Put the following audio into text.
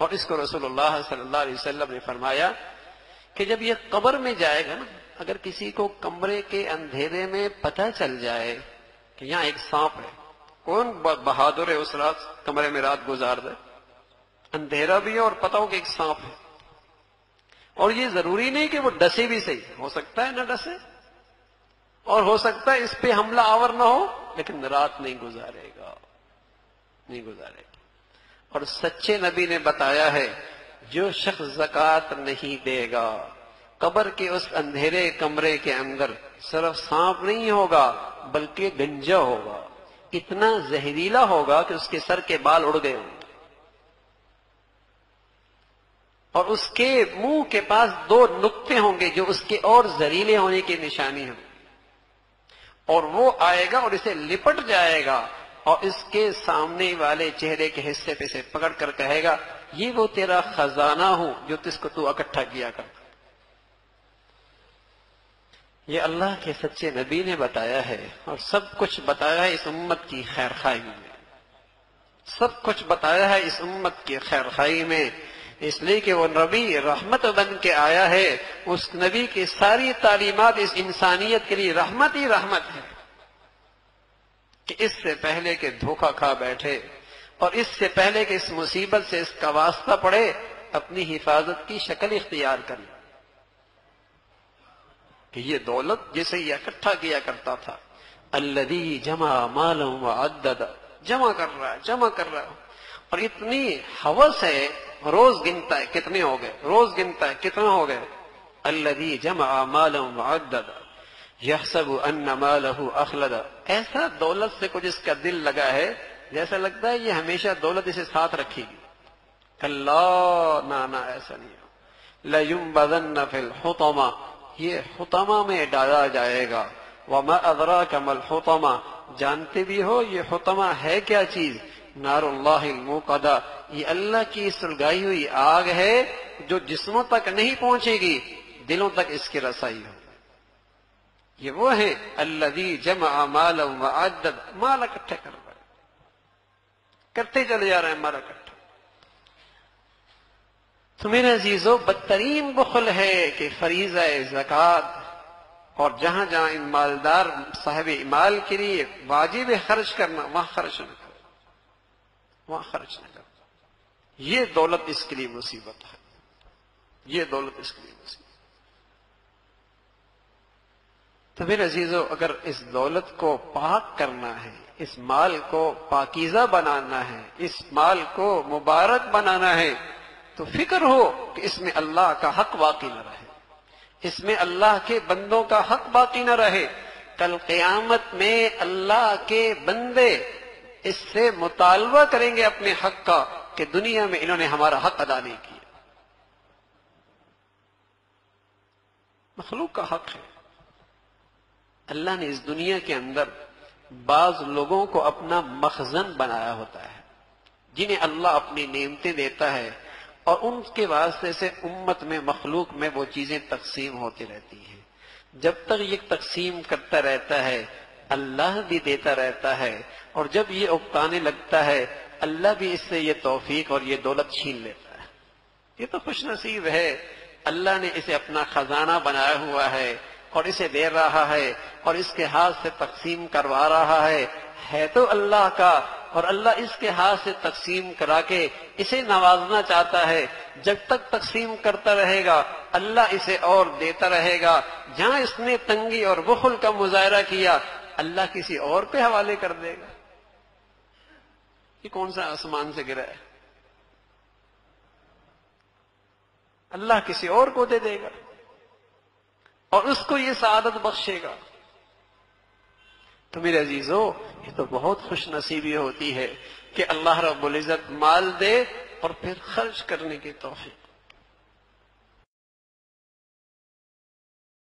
اور اس کو رسول اللہ صلی اللہ علیہ وسلم نے فرمایا کہ جب یہ قبر میں جائے گا نا، اگر کسی کو کمرے کے اندھیرے میں پتہ چل جائے کہ یہاں ایک سانپ ہے، کون بہادر ہے اس رات کمرے میں رات گزار دے؟ اندھیرا بھی ہے اور پتہ ہو کہ ایک سانپ ہے، اور یہ ضروری نہیں کہ وہ ڈسے بھی صحیح، ہو سکتا ہے نہ ڈسے اور ہو سکتا ہے اس پہ حملہ آور نہ ہو، لیکن رات نہیں گزارے گا، نہیں گزارے گا۔ اور سچے نبی نے بتایا ہے جو شخص زکوٰۃ نہیں دے گا، قبر کے اس اندھیرے کمرے کے اندر صرف سانپ نہیں ہوگا بلکہ گنجا ہوگا، اتنا زہریلا ہوگا کہ اس کے سر کے بال اڑ گئے ہوں گے، اور اس کے منہ کے پاس 2 نقطے ہوں گے جو اس کے اور زہریلے ہونے کی نشانی ہے، اور وہ آئے گا اور اسے لپٹ جائے گا اور اس کے سامنے والے چہرے کے حصے پہ سے پکڑ کر کہے گا یہ وہ تیرا خزانہ ہوں جو جس کو تو اکٹھا کیا کرتا۔ یہ اللہ کے سچے نبی نے بتایا ہے، اور سب کچھ بتایا ہے اس امت کی خیر خواہی میں، سب کچھ بتایا ہے اس امت کی خیر خواہی میں، اس لیے کہ وہ نبی رحمت بن کے آیا ہے، اس نبی کی ساری تعلیمات اس انسانیت کے لیے رحمت ہی رحمت ہے، کہ اس سے پہلے کہ دھوکہ کھا بیٹھے اور اس سے پہلے کہ اس مصیبت سے اس کا واسطہ پڑے، اپنی حفاظت کی شکل اختیار کریں، کہ یہ دولت جسے یہ اکٹھا کیا کرتا تھا، الذی جمع مالا وعدد، جمع کر رہا ہے، اور اتنی ہوس ہے، روز گنتا ہے کتنے ہو گئے، روز گنتا ہے کتنے ہو گئے، الذی جمع مالا وعدد یحسب ان مالہ اخلد، ایسا دولت سے کچھ اس کا دل لگا ہے جیسا لگتا ہے یہ ہمیشہ دولت اسے ساتھ رکھے گی، کلا، نہ ایسا نہیں ہو، لَيُنبَذَنَّ فِي الْحُطَمَةِ، یہ حطمہ میں ڈالا جائے گا، وَمَا أَدْرَاكَ مَا الْحُطَمَةُ، جانتے بھی ہو یہ حطمہ ہے کیا چیز، نار اللہ الموقدہ، یہ اللہ کی سلگائی ہوئی آگ ہے جو جسموں تک نہیں پہنچے گی، دلوں تک اس کی رسائی ہو۔ یہ وہ ہے الذی جمع مالا وعدد، مال اکٹھے کر رہا ہے، کرتے چلے جا رہے ہیں مال اکٹھا۔ تو میرے عزیزو، بدترین بخل ہے کہ فریضہ زکوٰۃ اور جہاں جہاں ان مالدار صاحب مال کے لیے واجب خرچ کرنا وہاں خرچ نہ کرو، وہاں خرچ نہ کرو، یہ دولت اس کے لیے مصیبت ہے، یہ دولت اس کے لیے مصیبت۔ تو میرے عزیزو، اگر اس دولت کو پاک کرنا ہے، اس مال کو پاکیزہ بنانا ہے، اس مال کو مبارک بنانا ہے، تو فکر ہو کہ اس میں اللہ کا حق باقی نہ رہے، اس میں اللہ کے بندوں کا حق باقی نہ رہے۔ کل قیامت میں اللہ کے بندے اس سے مطالبہ کریں گے اپنے حق کا کہ دنیا میں انہوں نے ہمارا حق ادا نہیں کیا۔ مخلوق کا حق ہے، اللہ نے اس دنیا کے اندر بعض لوگوں کو اپنا مخزن بنایا ہوتا ہے، جنہیں اللہ اپنی نعمتیں دیتا ہے، اور ان کے واسطے سے امت میں، مخلوق میں وہ چیزیں تقسیم ہوتی رہتی ہیں۔ جب تک یہ تقسیم کرتا رہتا ہے اللہ بھی دیتا رہتا ہے، اور جب یہ اکتانے لگتا ہے اللہ بھی اس سے یہ توفیق اور یہ دولت چھین لیتا ہے۔ یہ تو خوش نصیب ہے، اللہ نے اسے اپنا خزانہ بنایا ہوا ہے اور اسے دے رہا ہے اور اس کے ہاتھ سے تقسیم کروا رہا ہے تو اللہ کا، اور اللہ اس کے ہاتھ سے تقسیم کرا کے اسے نوازنا چاہتا ہے۔ جب تک تقسیم کرتا رہے گا اللہ اسے اور دیتا رہے گا، جہاں اس نے تنگی اور بخل کا مظاہرہ کیا اللہ کسی اور پہ حوالے کر دے گا۔ یہ کون سا آسمان سے گرا ہے؟ اللہ کسی اور کو دے دے گا اور اس کو یہ سعادت بخشے گا۔ تو میرے عزیزو، یہ تو بہت خوش نصیبی ہوتی ہے کہ اللہ رب العزت مال دے اور پھر خرچ کرنے کی توفیق۔